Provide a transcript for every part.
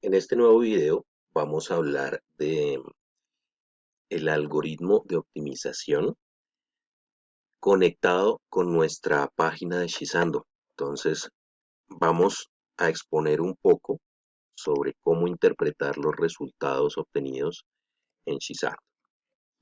En este nuevo video vamos a hablar de el algoritmo de optimización conectado con nuestra página de Shizando. Entonces vamos a exponer un poco sobre cómo interpretar los resultados obtenidos en Shizando.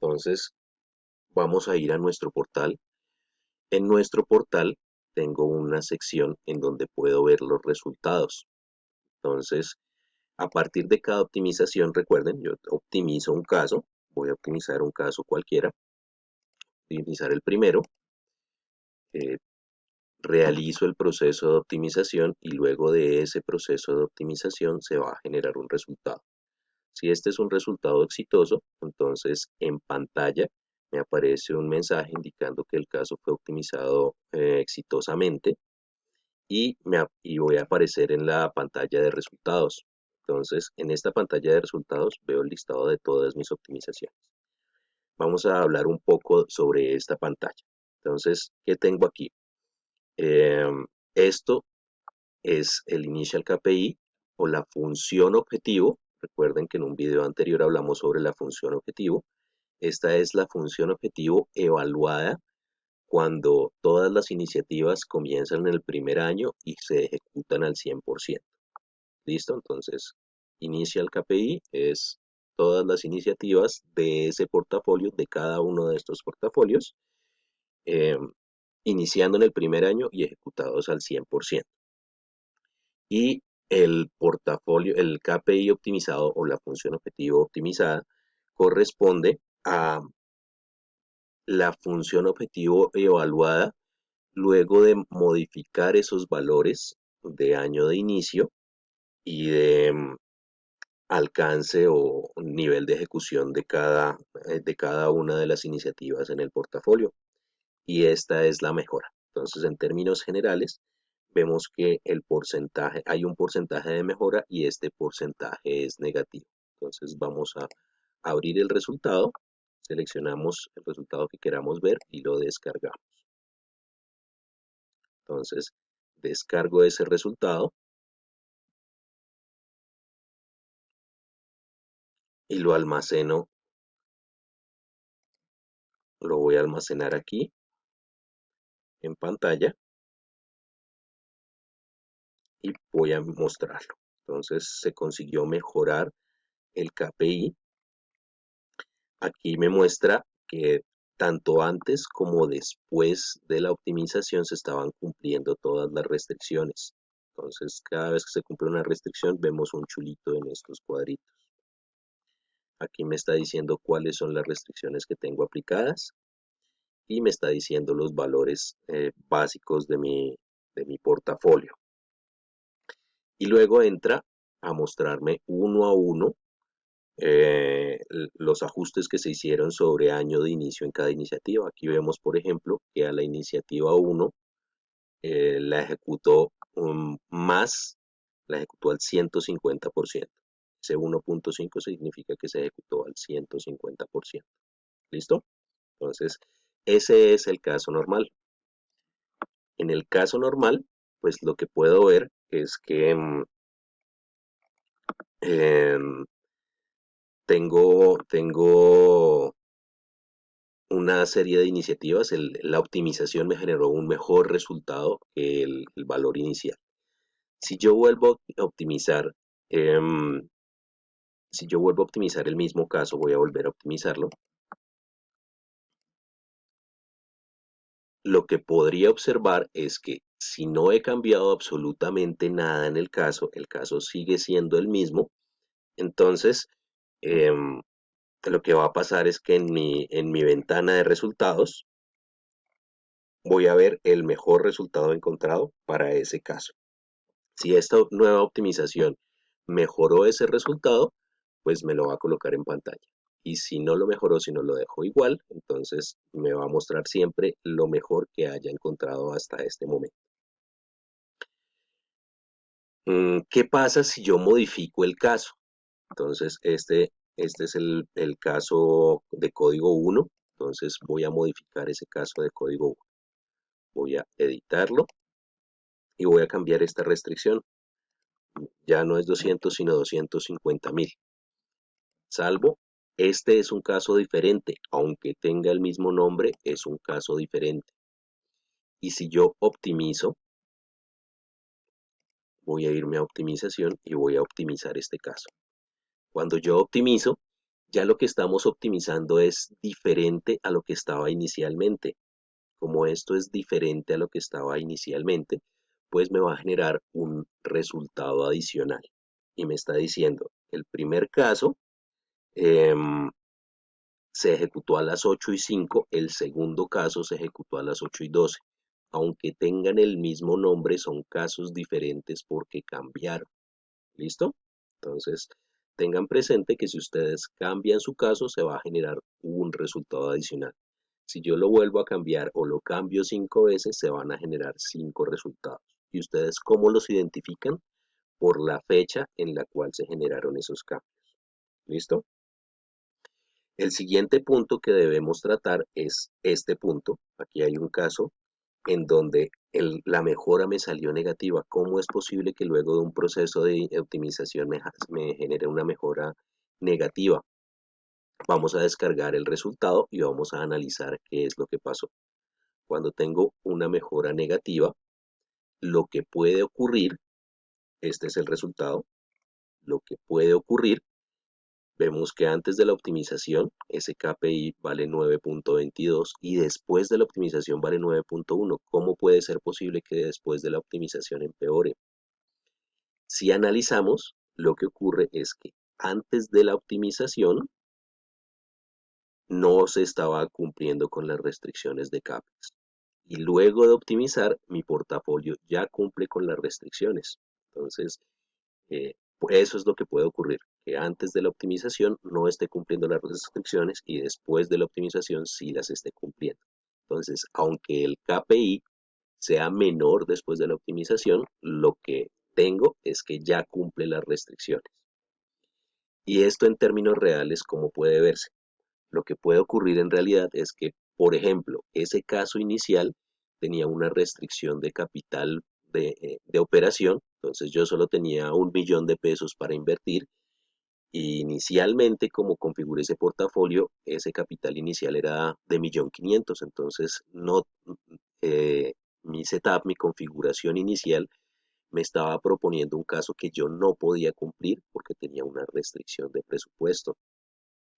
Entonces vamos a ir a nuestro portal. En nuestro portal tengo una sección en donde puedo ver los resultados. Entonces, a partir de cada optimización, recuerden, yo optimizo un caso, voy a optimizar un caso cualquiera, optimizar el primero, eh, realizo el proceso de optimización y luego de ese proceso de optimización se va a generar un resultado. Si este es un resultado exitoso, entonces en pantalla me aparece un mensaje indicando que el caso fue optimizado exitosamente y voy a aparecer en la pantalla de resultados. Entonces, en esta pantalla de resultados veo el listado de todas mis optimizaciones. Vamos a hablar un poco sobre esta pantalla. Entonces, ¿qué tengo aquí? Esto es el Initial KPI o la función objetivo. Recuerden que en un video anterior hablamos sobre la función objetivo. Esta es la función objetivo evaluada cuando todas las iniciativas comienzan en el primer año y se ejecutan al 100%. ¿Listo? Entonces, Initial KPI es todas las iniciativas de ese portafolio, de cada uno de estos portafolios, eh, iniciando en el primer año y ejecutados al 100%. Y el portafolio, el KPI optimizado o la función objetivo optimizada corresponde a la función objetivo evaluada luego de modificar esos valores de año de inicio y de alcance o nivel de ejecución de cada una de las iniciativas en el portafolio. Y esta es la mejora. Entonces, en términos generales, vemos que hay un porcentaje de mejora y este porcentaje es negativo. Entonces, vamos a abrir el resultado, seleccionamos el resultado que queramos ver y lo descargamos. Entonces, descargo ese resultado y lo almaceno, lo voy a almacenar aquí en pantalla y voy a mostrarlo. Entonces, se consiguió mejorar el KPI. Aquí me muestra que tanto antes como después de la optimización se estaban cumpliendo todas las restricciones. Entonces, cada vez que se cumple una restricción, vemos un chulito en estos cuadritos. Aquí me está diciendo cuáles son las restricciones que tengo aplicadas y me está diciendo los valores básicos de mi portafolio. Y luego entra a mostrarme uno a uno los ajustes que se hicieron sobre año de inicio en cada iniciativa. Aquí vemos, por ejemplo, que a la iniciativa 1 la ejecutó la ejecutó al 150%. Ese 1.5 significa que se ejecutó al 150%. ¿Listo? Entonces, ese es el caso normal. En el caso normal, pues lo que puedo ver es que em, tengo una serie de iniciativas, la optimización me generó un mejor resultado que el valor inicial. Si yo vuelvo a optimizar, em, si yo vuelvo a optimizar el mismo caso, voy a volver a optimizarlo. Lo que podría observar es que si no he cambiado absolutamente nada en el caso sigue siendo el mismo, entonces em, lo que va a pasar es que en mi ventana de resultados voy a ver el mejor resultado encontrado para ese caso. Si esta nueva optimización mejoró ese resultado, pues me lo va a colocar en pantalla. Y si no lo mejoró, si no lo dejó igual, entonces me va a mostrar siempre lo mejor que haya encontrado hasta este momento. ¿Qué pasa si yo modifico el caso? Entonces, este es el caso de código 1. Entonces voy a modificar ese caso de código 1. Voy a editarlo y voy a cambiar esta restricción. ya no es 200 sino 250.000. Salvo, este es un caso diferente, aunque tenga el mismo nombre, es un caso diferente. Y si yo optimizo, voy a irme a optimización y voy a optimizar este caso. Cuando yo optimizo, ya lo que estamos optimizando es diferente a lo que estaba inicialmente. Como esto es diferente a lo que estaba inicialmente, pues me va a generar un resultado adicional. Y me está diciendo, el primer caso se ejecutó a las 8:05, el segundo caso se ejecutó a las 8:12. Aunque tengan el mismo nombre, son casos diferentes porque cambiaron. ¿Listo? Entonces, tengan presente que si ustedes cambian su caso, se va a generar un resultado adicional. Si yo lo vuelvo a cambiar o lo cambio 5 veces, se van a generar 5 resultados. ¿Y ustedes cómo los identifican? Por la fecha en la cual se generaron esos cambios. ¿Listo? El siguiente punto que debemos tratar es este punto. Aquí hay un caso en donde la mejora me salió negativa. ¿Cómo es posible que luego de un proceso de optimización me genere una mejora negativa? Vamos a descargar el resultado y vamos a analizar qué es lo que pasó. Cuando tengo una mejora negativa, lo que puede ocurrir, este es el resultado, lo que puede ocurrir, vemos que antes de la optimización ese KPI vale 9.22 y después de la optimización vale 9.1. ¿Cómo puede ser posible que después de la optimización empeore? Si analizamos, lo que ocurre es que antes de la optimización no se estaba cumpliendo con las restricciones de CAPEX. Y luego de optimizar, mi portafolio ya cumple con las restricciones. Entonces, eso es lo que puede ocurrir, que antes de la optimización no esté cumpliendo las restricciones y después de la optimización sí las esté cumpliendo. Entonces, aunque el KPI sea menor después de la optimización, lo que tengo es que ya cumple las restricciones. Y esto en términos reales, ¿cómo puede verse? Lo que puede ocurrir en realidad es que, por ejemplo, ese caso inicial tenía una restricción de capital de operación, entonces yo solo tenía 1 millón de pesos para invertir y inicialmente como configuré ese portafolio, ese capital inicial era de 1.500.000, entonces no, mi setup, mi configuración inicial me estaba proponiendo un caso que yo no podía cumplir porque tenía una restricción de presupuesto.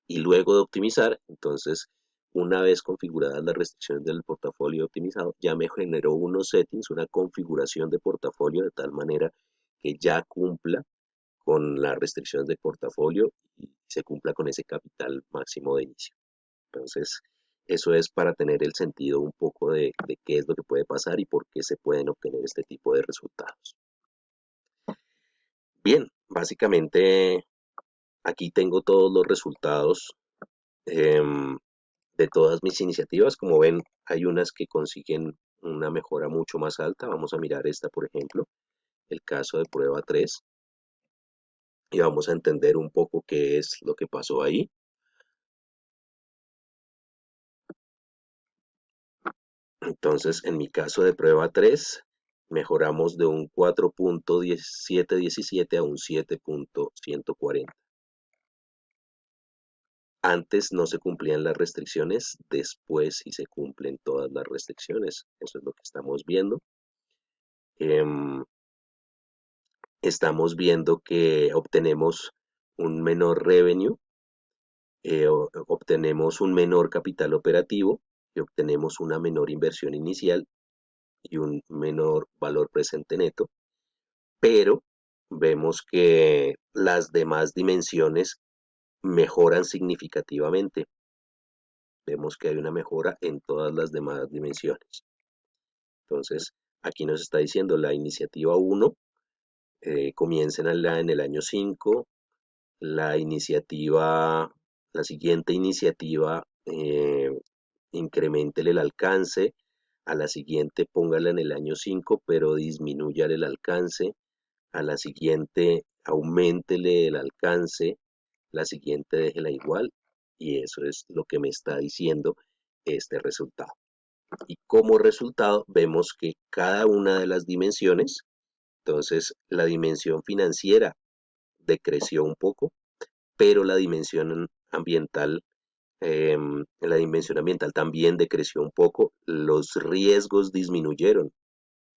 Y luego de optimizar, entonces, una vez configuradas las restricciones del portafolio optimizado, ya me generó unos settings, una configuración de portafolio de tal manera que ya cumpla con las restricciones de portafolio y se cumpla con ese capital máximo de inicio. Entonces, eso es para tener el sentido un poco de qué es lo que puede pasar y por qué se pueden obtener este tipo de resultados. Bien, básicamente aquí tengo todos los resultados em, de todas mis iniciativas. Como ven, hay unas que consiguen una mejora mucho más alta. Vamos a mirar esta, por ejemplo, el caso de prueba 3, y vamos a entender un poco qué es lo que pasó ahí. Entonces, en mi caso de prueba 3, mejoramos de un 4.1717 a un 7.140. Antes no se cumplían las restricciones, después sí se cumplen todas las restricciones. Eso es lo que estamos viendo. Estamos viendo que obtenemos un menor revenue, obtenemos un menor capital operativo y obtenemos una menor inversión inicial y un menor valor presente neto, pero vemos que las demás dimensiones mejoran significativamente. Vemos que hay una mejora en todas las demás dimensiones. Entonces, aquí nos está diciendo la iniciativa 1 comienza en el año 5, la iniciativa, la siguiente iniciativa, incrementele el alcance, a la siguiente póngala en el año 5, pero disminúyale el alcance, a la siguiente aumentele el alcance, la siguiente déjela igual, y eso es lo que me está diciendo este resultado. Y como resultado vemos que cada una de las dimensiones Entonces, la dimensión financiera decreció un poco, pero la dimensión ambiental también decreció un poco. Los riesgos disminuyeron.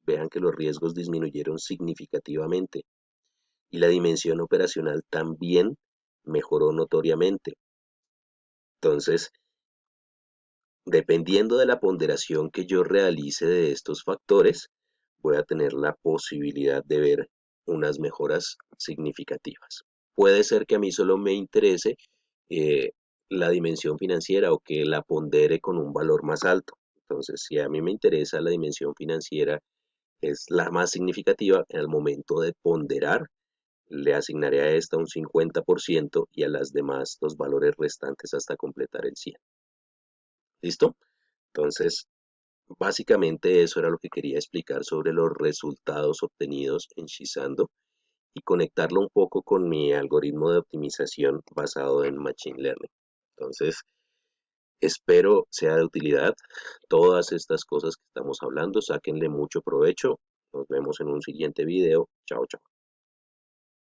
Vean que los riesgos disminuyeron significativamente. Y la dimensión operacional también mejoró notoriamente. Entonces, dependiendo de la ponderación que yo realice de estos factores, voy a tener la posibilidad de ver unas mejoras significativas. Puede ser que a mí solo me interese eh, la dimensión financiera o que la pondere con un valor más alto. Entonces, si a mí me interesa la dimensión financiera, es la más significativa, en el momento de ponderar, le asignaré a esta un 50% y a las demás los valores restantes hasta completar el 100. ¿Listo? Entonces, básicamente eso era lo que quería explicar sobre los resultados obtenidos en Shizando y conectarlo un poco con mi algoritmo de optimización basado en Machine Learning. Entonces, espero sea de utilidad todas estas cosas que estamos hablando, sáquenle mucho provecho. Nos vemos en un siguiente video. Chao, chao.